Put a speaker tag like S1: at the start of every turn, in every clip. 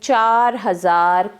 S1: 4000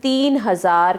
S1: 3000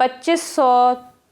S1: 2500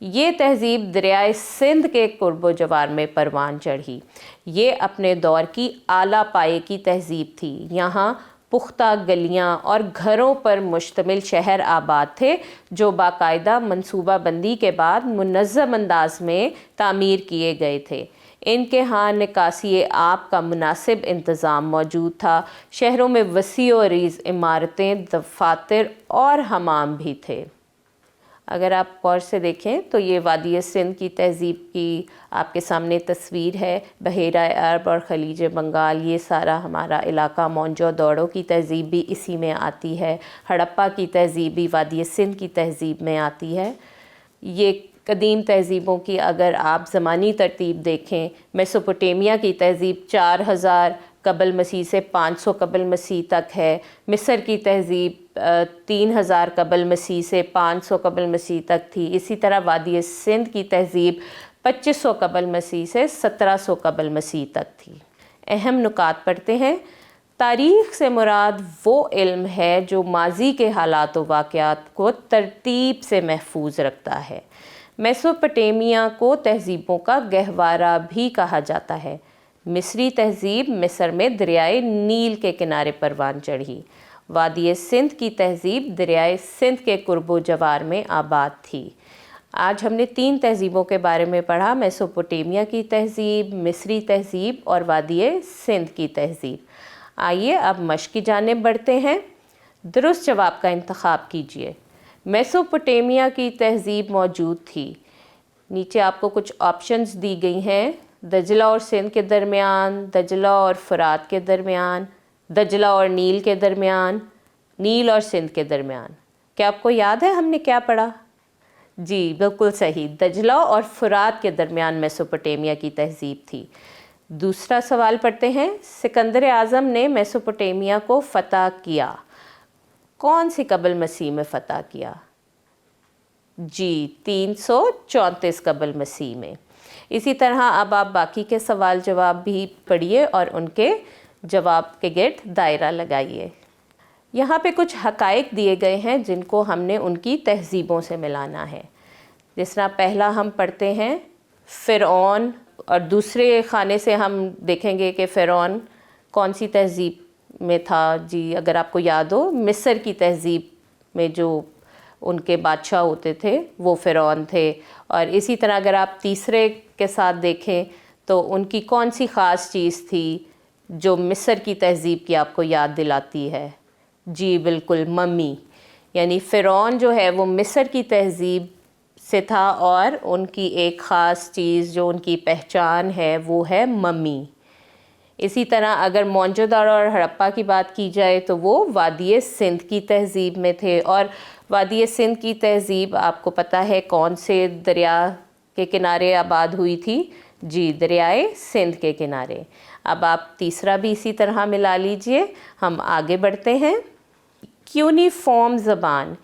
S1: یہ تہذیب دریائے سندھ کے قرب و جوار میں پروان چڑھی۔ یہ اپنے دور کی اعلیٰ پائے کی تہذیب تھی۔ یہاں پختہ گلیاں اور گھروں پر مشتمل شہر آباد تھے جو باقاعدہ منصوبہ بندی کے بعد منظم انداز میں تعمیر کیے گئے تھے۔ ان کے ہاں نکاسی آب کا مناسب انتظام موجود تھا۔ شہروں میں وسیع و عریض عمارتیں، دفاتر اور حمام بھی تھے۔ اگر آپ غور سے دیکھیں تو یہ وادی سندھ کی تہذیب کی آپ کے سامنے تصویر ہے۔ بحیرہ عرب اور خلیج بنگال، یہ سارا ہمارا علاقہ، مونجو دوڑو کی تہذیب بھی اسی میں آتی ہے۔ ہڑپا کی تہذیب بھی وادی سندھ کی تہذیب میں آتی ہے۔ یہ قدیم تہذیبوں کی اگر آپ زمانی ترتیب دیکھیں، میسوپوٹیمیا کی تہذیب 4000 قبل مسیح سے 500 قبل مسیح تک ہے۔ مصر کی تہذیب 3000 قبل مسیح سے 500 قبل مسیح تک تھی۔ اسی طرح وادی سندھ کی تہذیب 2500 قبل مسیح سے 1700 قبل مسیح تک تھی۔ اہم نکات پڑھتے ہیں۔ تاریخ سے مراد وہ علم ہے جو ماضی کے حالات و واقعات کو ترتیب سے محفوظ رکھتا ہے۔ میسوپوٹیمیا کو تہذیبوں کا گہوارہ بھی کہا جاتا ہے۔ مصری تہذیب مصر میں دریائے نیل کے کنارے پروان چڑھی۔ وادی سندھ کی تہذیب دریائے سندھ کے قرب و جوار میں آباد تھی۔ آج ہم نے 3 تہذیبوں کے بارے میں پڑھا، میسوپوٹیمیا کی تہذیب، مصری تہذیب اور وادی سندھ کی تہذیب۔ آئیے اب مشق کی جانب بڑھتے ہیں۔ درست جواب کا انتخاب کیجیے۔ میسوپوٹیمیا کی تہذیب موجود تھی۔ نیچے آپ کو کچھ آپشنز دی گئی ہیں۔ دجلہ اور سندھ کے درمیان، دجلہ اور فرات کے درمیان، دجلہ اور نیل کے درمیان، نیل اور سندھ کے درمیان۔ کیا آپ کو یاد ہے ہم نے کیا پڑھا؟ جی بالکل صحیح، دجلہ اور فرات کے درمیان میسوپوٹیمیا کی تہذیب تھی۔ دوسرا سوال پڑھتے ہیں۔ سکندر اعظم نے میسوپوٹیمیا کو فتح کیا، کون سی قبل مسیح میں فتح کیا؟ جی 334 قبل مسیح میں۔ اسی طرح اب آپ باقی کے سوال جواب بھی پڑھیے اور ان کے جواب کے گرد دائرہ لگائیے۔ یہاں پہ کچھ حقائق دیے گئے ہیں جن کو ہم نے ان کی تہذیبوں سے ملانا ہے۔ جس طرح پہلا ہم پڑھتے ہیں فرعون، اور دوسرے خانے سے ہم دیکھیں گے کہ فرعون کون سی تہذیب میں تھا۔ جی اگر آپ کو یاد ہو، مصر کی تہذیب میں جو ان کے بادشاہ ہوتے تھے وہ فرعون تھے۔ اور اسی طرح اگر آپ تیسرے کے ساتھ دیکھیں تو ان کی کون سی خاص چیز تھی جو مصر کی تہذیب کی آپ کو یاد دلاتی ہے؟ جی بالکل، ممی۔ یعنی فرعون جو ہے وہ مصر کی تہذیب سے تھا اور ان کی ایک خاص چیز جو ان کی پہچان ہے وہ ہے ممی۔ اسی طرح اگر مونجو داڑو اور ہڑپا کی بات کی جائے تو وہ وادی سندھ کی تہذیب میں تھے۔ اور وادی سندھ کی تہذیب آپ کو پتہ ہے کون سے دریا کے کنارے آباد ہوئی تھی؟ جی دریائے سندھ کے کنارے۔ اب آپ تیسرا بھی اسی طرح ملا لیجئے۔ ہم آگے بڑھتے ہیں۔ کیونیفارم زبان۔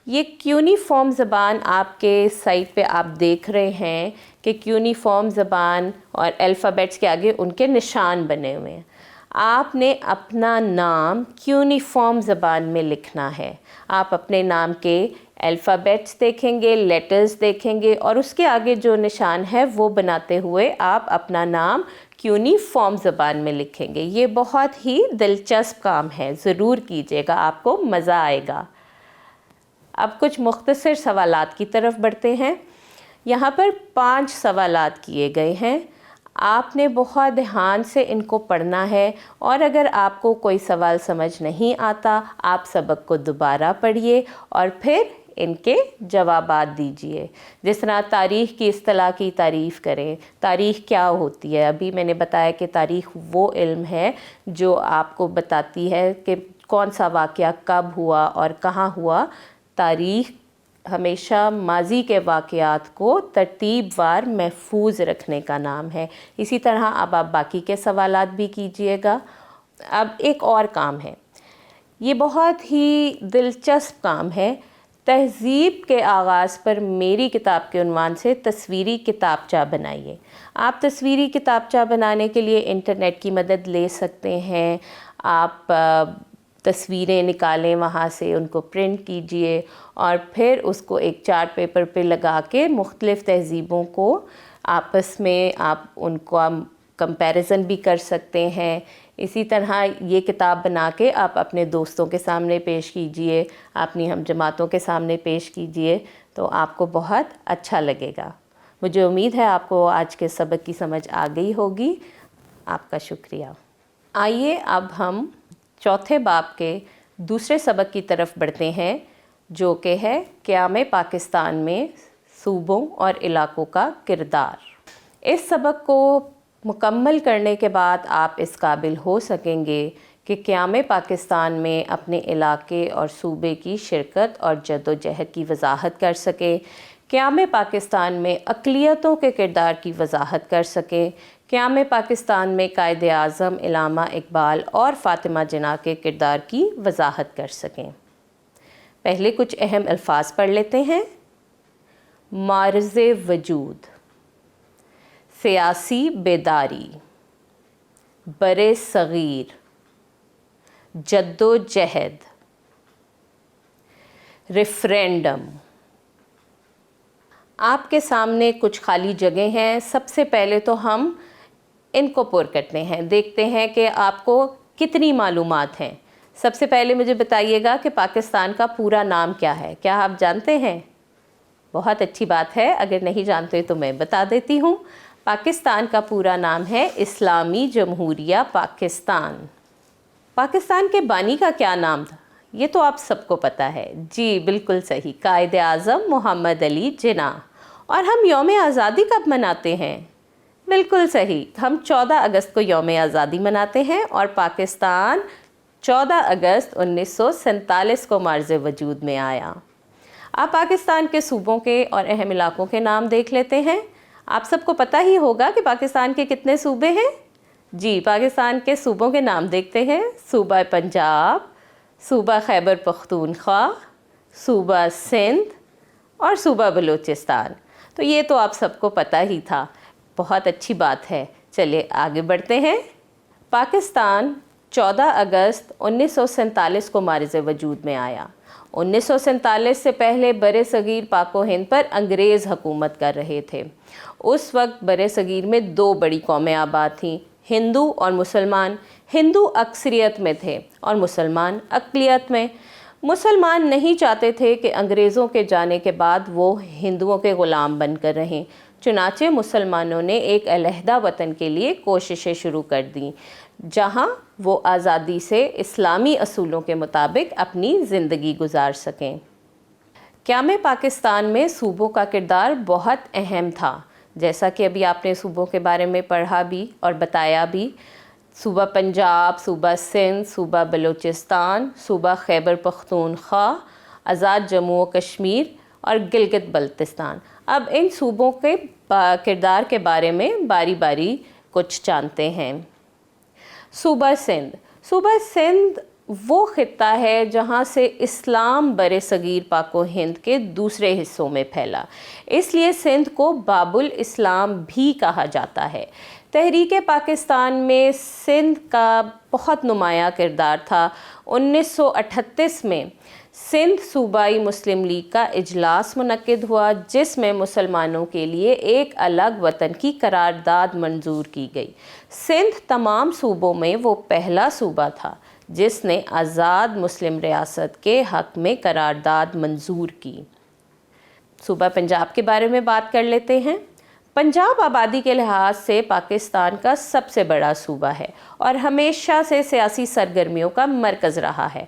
S1: یہ کیونیفارم زبان آپ کے سائٹ پہ آپ دیکھ رہے ہیں کہ کیونیفارم زبان اور الفابیٹس کے آگے ان کے نشان بنے ہوئے ہیں۔ آپ نے اپنا نام کیونیفارم زبان میں لکھنا ہے۔ آپ اپنے نام کے الفابیٹس دیکھیں گے، لیٹرز دیکھیں گے اور اس کے آگے جو نشان ہے وہ بناتے ہوئے آپ اپنا نام کیونیفارم زبان میں لکھیں گے۔ یہ بہت ہی دلچسپ کام ہے، ضرور کیجیے گا، آپ کو مزہ آئے گا۔ اب کچھ مختصر سوالات کی طرف بڑھتے ہیں۔ یہاں پر 5 سوالات کیے گئے ہیں۔ آپ نے بہت دھیان سے ان کو پڑھنا ہے، اور اگر آپ کو کوئی سوال سمجھ نہیں آتا آپ سبق کو دوبارہ پڑھیے اور پھر ان کے جوابات دیجیے۔ جس طرح تاریخ کی اصطلاح کی تعریف کریں۔ تاریخ کیا ہوتی ہے؟ ابھی میں نے بتایا کہ تاریخ وہ علم ہے جو آپ کو بتاتی ہے کہ کون سا واقعہ کب ہوا اور کہاں ہوا۔ تاریخ ہمیشہ ماضی کے واقعات کو ترتیب وار محفوظ رکھنے کا نام ہے۔ اسی طرح اب آپ باقی کے سوالات بھی کیجیے گا۔ اب ایک اور کام ہے، یہ بہت ہی دلچسپ کام ہے۔ تہذیب کے آغاز پر میری کتاب کے عنوان سے تصویری کتابچہ بنائیے۔ آپ تصویری کتابچہ بنانے کے لیے انٹرنیٹ کی مدد لے سکتے ہیں۔ آپ تصویریں نکالیں وہاں سے، ان کو پرنٹ کیجئے اور پھر اس کو ایک چارٹ پیپر پہ لگا کے مختلف تہذیبوں کو آپس میں آپ ان کو کمپیریزن بھی کر سکتے ہیں۔ اسی طرح یہ کتاب بنا کے آپ اپنے دوستوں کے سامنے پیش کیجئے، اپنی ہم جماعتوں کے سامنے پیش کیجئے، تو آپ کو بہت اچھا لگے گا۔ مجھے امید ہے آپ کو آج کے سبق کی سمجھ آ گئی ہوگی۔ آپ کا شکریہ۔ آئیے اب ہم چوتھے باب کے دوسرے سبق کی طرف بڑھتے ہیں، جو کہ ہے قیام پاکستان میں صوبوں اور علاقوں کا کردار۔ اس سبق کو مکمل کرنے کے بعد آپ اس قابل ہو سکیں گے کہ قیام پاکستان میں اپنے علاقے اور صوبے کی شرکت اور جد و جہد کی وضاحت کر سکیں، قیام پاکستان میں اقلیتوں کے کردار کی وضاحت کر سکیں، قیام پاکستان میں قائد اعظم علامہ اقبال اور فاطمہ جناح کے کردار کی وضاحت کر سکیں۔ پہلے کچھ اہم الفاظ پڑھ لیتے ہیں۔ معرض وجود، سیاسی بیداری، بر صغیر، جد و جہد، ریفرینڈم۔ آپ کے سامنے کچھ خالی جگہیں ہیں، سب سے پہلے تو ہم ان کو پر کرتے ہیں، دیکھتے ہیں کہ آپ کو کتنی معلومات ہیں۔ سب سے پہلے مجھے بتائیے گا کہ پاکستان کا پورا نام کیا ہے؟ کیا آپ جانتے ہیں؟ بہت اچھی بات ہے، اگر نہیں جانتے تو میں بتا دیتی ہوں۔ پاکستان کا پورا نام ہے اسلامی جمہوریہ پاکستان۔ پاکستان کے بانی کا کیا نام تھا؟ یہ تو آپ سب کو پتہ ہے۔ جی بالکل صحیح، قائد اعظم محمد علی جناح۔ اور ہم یوم آزادی کب مناتے ہیں؟ بالکل صحیح، ہم 14 اگست کو یوم آزادی مناتے ہیں، اور پاکستان 14 اگست 1947 کو معرض وجود میں آیا۔ آپ پاکستان کے صوبوں کے اور اہم علاقوں کے نام دیکھ لیتے ہیں۔ آپ سب کو پتہ ہی ہوگا کہ پاکستان کے کتنے صوبے ہیں؟ جی، پاکستان کے صوبوں کے نام دیکھتے ہیں۔ صوبہ پنجاب، صوبہ خیبر پختونخوا، صوبہ سندھ اور صوبہ بلوچستان۔ تو یہ تو آپ سب کو پتہ ہی تھا، بہت اچھی بات ہے۔ چلیے آگے بڑھتے ہیں۔ پاکستان 14 اگست 1947 کو معرض وجود میں آیا۔ 1947 سے پہلے برِ صغیر پاک و ہند پر انگریز حکومت کر رہے تھے۔ اس وقت برِ صغیر میں 2 بڑی قومیں آباد تھیں، ہندو اور مسلمان۔ ہندو اکثریت میں تھے اور مسلمان اقلیت میں۔ مسلمان نہیں چاہتے تھے کہ انگریزوں کے جانے کے بعد وہ ہندوؤں کے غلام بن کر رہیں، چنانچہ مسلمانوں نے ایک علیحدہ وطن کے لیے کوششیں شروع کر دیں، جہاں وہ آزادی سے اسلامی اصولوں کے مطابق اپنی زندگی گزار سکیں۔ قیام پاکستان میں صوبوں کا کردار بہت اہم تھا، جیسا کہ ابھی آپ نے صوبوں کے بارے میں پڑھا بھی اور بتایا بھی۔ صوبہ پنجاب، صوبہ سندھ، صوبہ بلوچستان، صوبہ خیبر پختونخوا، آزاد جموں و کشمیر اور گلگت بلتستان۔ اب ان صوبوں کے کردار کے بارے میں باری باری کچھ جانتے ہیں۔ صوبہ سندھ۔ صوبہ سندھ وہ خطہ ہے جہاں سے اسلام برِ صغیر پاک و ہند کے دوسرے حصوں میں پھیلا، اس لیے سندھ کو باب الاسلام بھی کہا جاتا ہے۔ تحریک پاکستان میں سندھ کا بہت نمایاں کردار تھا۔ 1938 میں سندھ صوبائی مسلم لیگ کا اجلاس منعقد ہوا، جس میں مسلمانوں کے لیے ایک الگ وطن کی قرارداد منظور کی گئی۔ سندھ تمام صوبوں میں وہ پہلا صوبہ تھا جس نے آزاد مسلم ریاست کے حق میں قرارداد منظور کی۔ صوبہ پنجاب کے بارے میں بات کر لیتے ہیں۔ پنجاب آبادی کے لحاظ سے پاکستان کا سب سے بڑا صوبہ ہے اور ہمیشہ سے سیاسی سرگرمیوں کا مرکز رہا ہے۔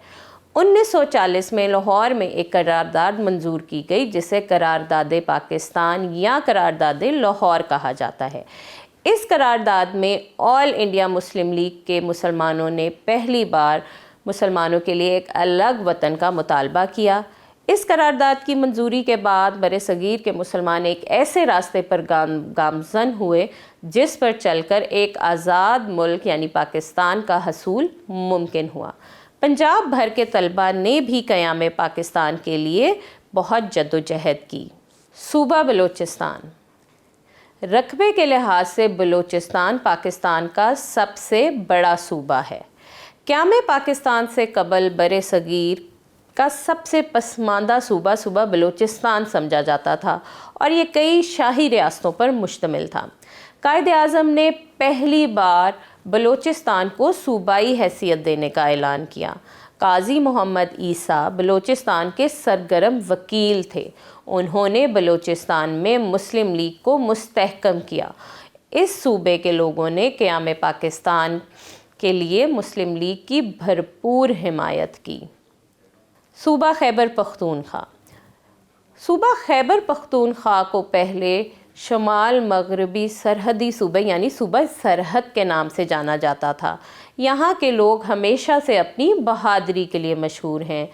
S1: 1940 میں لاہور میں ایک قرارداد منظور کی گئی جسے قرارداد پاکستان یا قرارداد لاہور کہا جاتا ہے۔ اس قرارداد میں آل انڈیا مسلم لیگ کے مسلمانوں نے پہلی بار مسلمانوں کے لیے ایک الگ وطن کا مطالبہ کیا۔ اس قرارداد کی منظوری کے بعد برِ صغیر کے مسلمان ایک ایسے راستے پر گامزن ہوئے جس پر چل کر ایک آزاد ملک یعنی پاکستان کا حصول ممکن ہوا۔ پنجاب بھر کے طلباء نے بھی قیام پاکستان کے لیے بہت جد و جہد کی۔ صوبہ بلوچستان۔ رقبے کے لحاظ سے بلوچستان پاکستان کا سب سے بڑا صوبہ ہے۔ قیام پاکستان سے قبل بر صغیر کا سب سے پسماندہ صوبہ بلوچستان سمجھا جاتا تھا اور یہ کئی شاہی ریاستوں پر مشتمل تھا۔ قائد اعظم نے پہلی بار بلوچستان کو صوبائی حیثیت دینے کا اعلان کیا۔ قاضی محمد عیسیٰ بلوچستان کے سرگرم وکیل تھے۔ انہوں نے بلوچستان میں مسلم لیگ کو مستحکم کیا۔ اس صوبے کے لوگوں نے قیام پاکستان کے لیے مسلم لیگ کی بھرپور حمایت کی۔ صوبہ خیبر پختونخوا۔ صوبہ خیبر پختونخوا کو پہلے شمال مغربی سرحدی صوبہ یعنی صوبہ سرحد کے نام سے جانا جاتا تھا۔ یہاں کے لوگ ہمیشہ سے اپنی بہادری کے لیے مشہور ہیں۔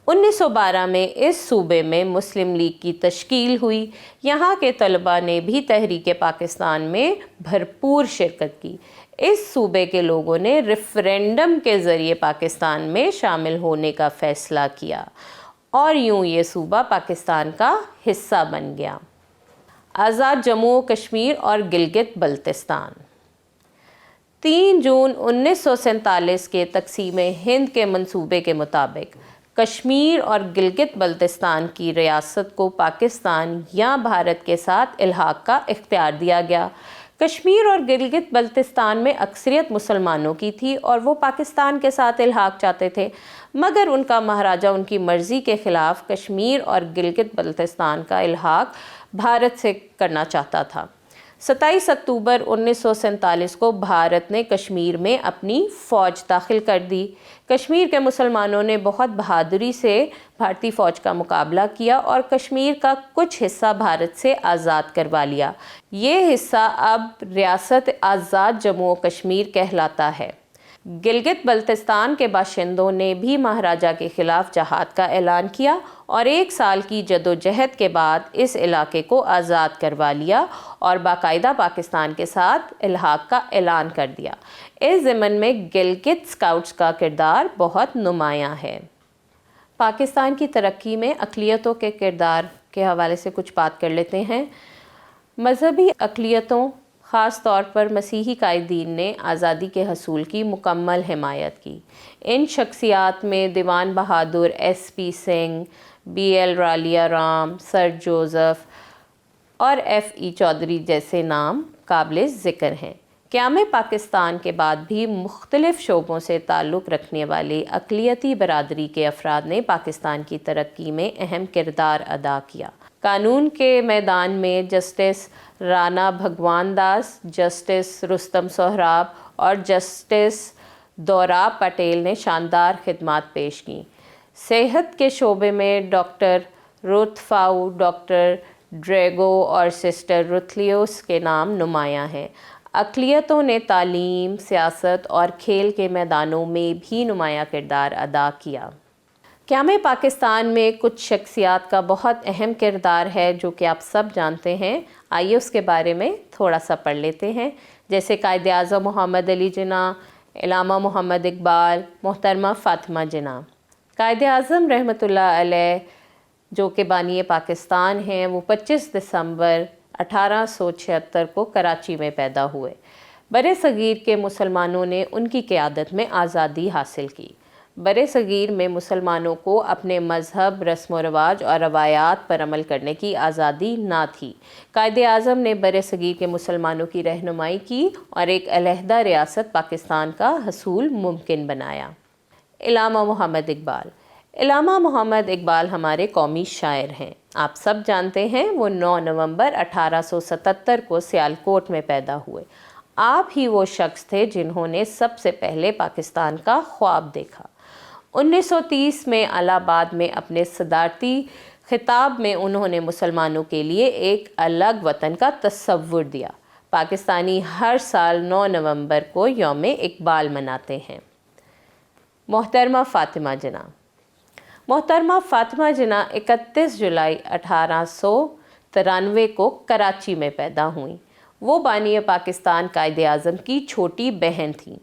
S1: 1912 میں اس صوبے میں مسلم لیگ کی تشکیل ہوئی۔ یہاں کے طلباء نے بھی تحریک پاکستان میں بھرپور شرکت کی۔ اس صوبے کے لوگوں نے ریفرینڈم کے ذریعے پاکستان میں شامل ہونے کا فیصلہ کیا اور یوں یہ صوبہ پاکستان کا حصہ بن گیا۔ آزاد جموں و کشمیر اور گلگت بلتستان۔ 3 جون 1947 کے تقسیم ہند کے منصوبے کے مطابق کشمیر اور گلگت بلتستان کی ریاست کو پاکستان یا بھارت کے ساتھ الحاق کا اختیار دیا گیا۔ کشمیر اور گلگت بلتستان میں اکثریت مسلمانوں کی تھی اور وہ پاکستان کے ساتھ الحاق چاہتے تھے، مگر ان کا مہاراجہ ان کی مرضی کے خلاف کشمیر اور گلگت بلتستان کا الحاق بھارت سے کرنا چاہتا تھا۔ 27 اکتوبر 1947 کو بھارت نے کشمیر میں اپنی فوج داخل کر دی۔ کشمیر کے مسلمانوں نے بہت بہادری سے بھارتی فوج کا مقابلہ کیا اور کشمیر کا کچھ حصہ بھارت سے آزاد کروا لیا۔ یہ حصہ اب ریاست آزاد جموں و کشمیر کہلاتا ہے۔ گلگت بلتستان کے باشندوں نے بھی مہاراجہ کے خلاف جہاد کا اعلان کیا اور 1 سال کی جدوجہد کے بعد اس علاقے کو آزاد کروا لیا اور باقاعدہ پاکستان کے ساتھ الحاق کا اعلان کر دیا۔ اس ضمن میں گلگت اسکاؤٹس کا کردار بہت نمایاں ہے۔ پاکستان کی ترقی میں اقلیتوں کے کردار کے حوالے سے کچھ بات کر لیتے ہیں۔ مذہبی اقلیتوں خاص طور پر مسیحی قائدین نے آزادی کے حصول کی مکمل حمایت کی۔ ان شخصیات میں Dewan Bahadur, S P Singh, B L Rallia Ram, sir Joseph اور ایف ای چودھری جیسے نام قابل ذکر ہیں۔ قیام پاکستان کے بعد بھی مختلف شعبوں سے تعلق رکھنے والے اقلیتی برادری کے افراد نے پاکستان کی ترقی میں اہم کردار ادا کیا۔ قانون کے میدان میں جسٹس رانا بھگوان داس، جسٹس رستم سہراب اور جسٹس دوراب پٹیل نے شاندار خدمات پیش کیں۔ صحت کے شعبے میں ڈاکٹر روتھ فاؤ، ڈاکٹر ڈریگو اور سسٹر رتھلیوس کے نام نمایاں ہیں۔ اقلیتوں نے تعلیم، سیاست اور کھیل کے میدانوں میں بھی نمایاں کردار ادا کیا۔ قیام پاکستان میں کچھ شخصیات کا بہت اہم کردار ہے جو کہ آپ سب جانتے ہیں۔ آئیے اس کے بارے میں تھوڑا سا پڑھ لیتے ہیں، جیسے قائد اعظم محمد علی جناح، علامہ محمد اقبال، محترمہ فاطمہ جناح۔ قائد اعظم رحمۃ اللہ علیہ جو کہ بانی پاکستان ہیں، وہ 25 دسمبر 1876 کو کراچی میں پیدا ہوئے۔ بر صغیر کے مسلمانوں نے ان کی قیادت میں آزادی حاصل کی۔ بر صغیر میں مسلمانوں کو اپنے مذہب، رسم و رواج اور روایات پر عمل کرنے کی آزادی نہ تھی۔ قائد اعظم نے بر صغیر کے مسلمانوں کی رہنمائی کی اور ایک علیحدہ ریاست پاکستان کا حصول ممکن بنایا۔ علامہ محمد اقبال۔ علامہ محمد اقبال ہمارے قومی شاعر ہیں۔ آپ سب جانتے ہیں وہ 9 نومبر 1877 کو سیالکوٹ میں پیدا ہوئے۔ آپ ہی وہ شخص تھے جنہوں نے سب سے پہلے پاکستان کا خواب دیکھا۔ 1930 میں الہ آباد میں اپنے صدارتی خطاب میں انہوں نے مسلمانوں کے لیے ایک الگ وطن کا تصور دیا۔ پاکستانی ہر سال 9 نومبر کو یوم اقبال مناتے ہیں۔ محترمہ فاطمہ جناح۔ محترمہ فاطمہ جناح 31 جولائی 1893 کو کراچی میں پیدا ہوئیں۔ وہ بانی پاکستان قائد اعظم کی چھوٹی بہن تھیں۔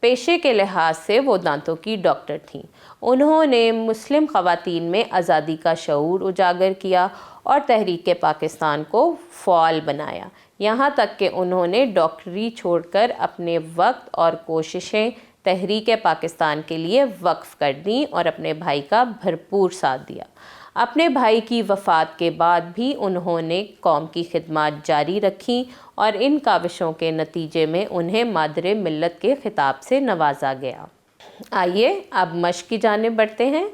S1: پیشے کے لحاظ سے وہ دانتوں کی ڈاکٹر تھیں۔ انہوں نے مسلم خواتین میں آزادی کا شعور اجاگر کیا اور تحریک پاکستان کو فعال بنایا، یہاں تک کہ انہوں نے ڈاکٹری چھوڑ کر اپنے وقت اور کوششیں تحریک پاکستان کے لیے وقف کر دیں اور اپنے بھائی کا بھرپور ساتھ دیا۔ اپنے بھائی کی وفات کے بعد بھی انہوں نے قوم کی خدمات جاری رکھیں اور ان کاوشوں کے نتیجے میں انہیں مادر ملت کے خطاب سے نوازا گیا۔ آئیے اب مشق کی جانب بڑھتے ہیں۔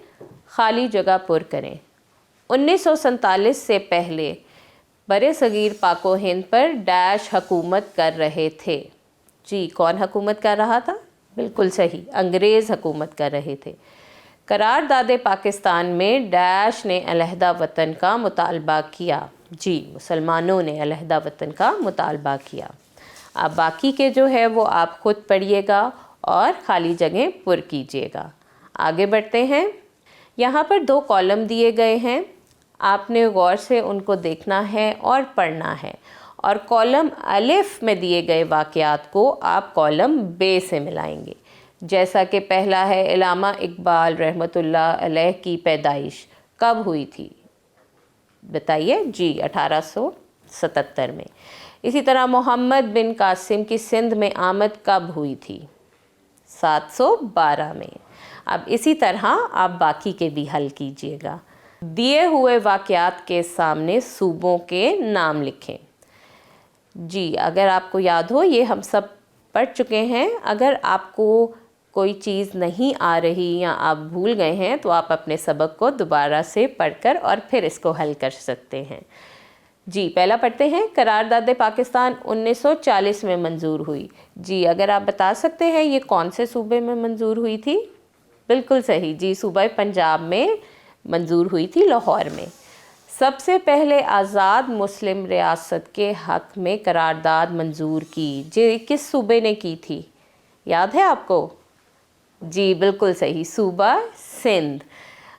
S1: خالی جگہ پر کریں۔ 1947 سے پہلے برِ صغیر پاک و ہند پر ڈیش حکومت کر رہے تھے۔ جی کون حکومت کر رہا تھا؟ بالکل صحیح، انگریز حکومت کر رہے تھے۔ قرارداد پاکستان میں ڈیش نے علیحدہ وطن کا مطالبہ کیا۔ جی مسلمانوں نے علیحدہ وطن کا مطالبہ کیا۔ اب باقی کے جو ہے وہ آپ خود پڑھیے گا اور خالی جگہیں پر کیجیے گا۔ آگے بڑھتے ہیں۔ یہاں پر 2 کالم دیے گئے ہیں، آپ نے غور سے ان کو دیکھنا ہے اور پڑھنا ہے، اور کالم الف میں دیے گئے واقعات کو آپ کالم بے سے ملائیں گے۔ جیسا کہ پہلا ہے علامہ اقبال رحمۃ اللہ علیہ کی پیدائش کب ہوئی تھی؟ بتائیے۔ جی 1877 میں۔ اسی طرح محمد بن قاسم کی سندھ میں آمد کب ہوئی تھی؟ 712 میں۔ اب اسی طرح آپ باقی کے بھی حل کیجئے گا۔ دیے ہوئے واقعات کے سامنے صوبوں کے نام لکھیں۔ جی اگر آپ کو یاد ہو، یہ ہم سب پڑھ چکے ہیں۔ اگر آپ کو کوئی چیز نہیں آ رہی یا آپ بھول گئے ہیں تو آپ اپنے سبق کو دوبارہ سے پڑھ کر اور پھر اس کو حل کر سکتے ہیں۔ جی پہلا پڑھتے ہیں۔ قرارداد پاکستان 1940 میں منظور ہوئی۔ جی اگر آپ بتا سکتے ہیں یہ کون سے صوبے میں منظور ہوئی تھی؟ بالکل صحیح، جی صوبہ پنجاب میں منظور ہوئی تھی، لاہور میں۔ سب سے پہلے آزاد مسلم ریاست کے حق میں قرارداد منظور کی، جی کس صوبے نے کی تھی؟ یاد ہے آپ کو؟ جی بالکل صحیح، صوبہ سندھ۔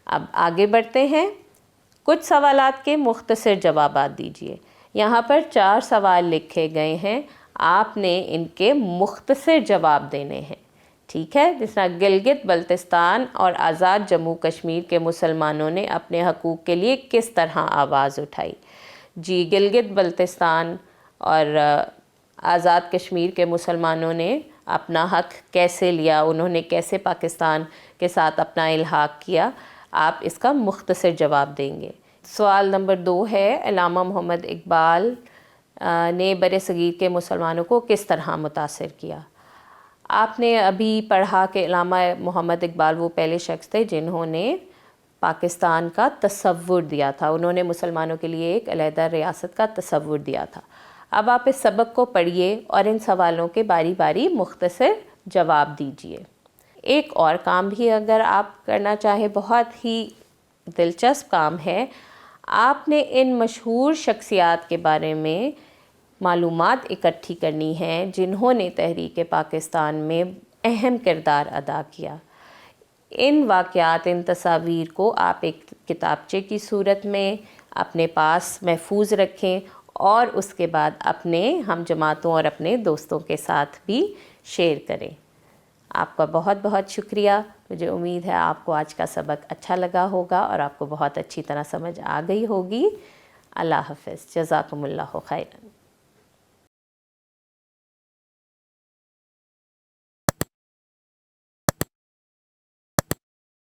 S1: اب آگے بڑھتے ہیں۔ کچھ سوالات کے مختصر جوابات دیجیے۔ یہاں پر 4 سوال لکھے گئے ہیں، آپ نے ان کے مختصر جواب دینے ہیں، ٹھیک ہے؟ جس طرح گلگت بلتستان اور آزاد جموں کشمیر کے مسلمانوں نے اپنے حقوق کے لیے کس طرح آواز اٹھائی؟ جی گلگت بلتستان اور آزاد کشمیر کے مسلمانوں نے اپنا حق کیسے لیا، انہوں نے کیسے پاکستان کے ساتھ اپنا الحاق کیا، آپ اس کا مختصر جواب دیں گے۔ سوال نمبر 2 ہے، علامہ محمد اقبال نے برِ صغیر کے مسلمانوں کو کس طرح متاثر کیا؟ آپ نے ابھی پڑھا کہ علامہ محمد اقبال وہ پہلے شخص تھے جنہوں نے پاکستان کا تصور دیا تھا، انہوں نے مسلمانوں کے لیے ایک علیحدہ ریاست کا تصور دیا تھا۔ اب آپ اس سبق کو پڑھیے اور ان سوالوں کے باری باری مختصر جواب دیجیے۔ ایک اور کام بھی اگر آپ کرنا چاہیں، بہت ہی دلچسپ کام ہے، آپ نے ان مشہور شخصیات کے بارے میں معلومات اکٹھی کرنی ہیں جنہوں نے تحریک پاکستان میں اہم کردار ادا کیا۔ ان واقعات، ان تصاویر کو آپ ایک کتابچے کی صورت میں اپنے پاس محفوظ رکھیں اور اس کے بعد اپنے ہم جماعتوں اور اپنے دوستوں کے ساتھ بھی شیئر کریں۔ آپ کا بہت بہت شکریہ۔ مجھے امید ہے آپ کو آج کا سبق اچھا لگا ہوگا اور آپ کو بہت اچھی طرح سمجھ آ گئی ہوگی۔ اللہ حافظ، جزاکم اللہ خیرا۔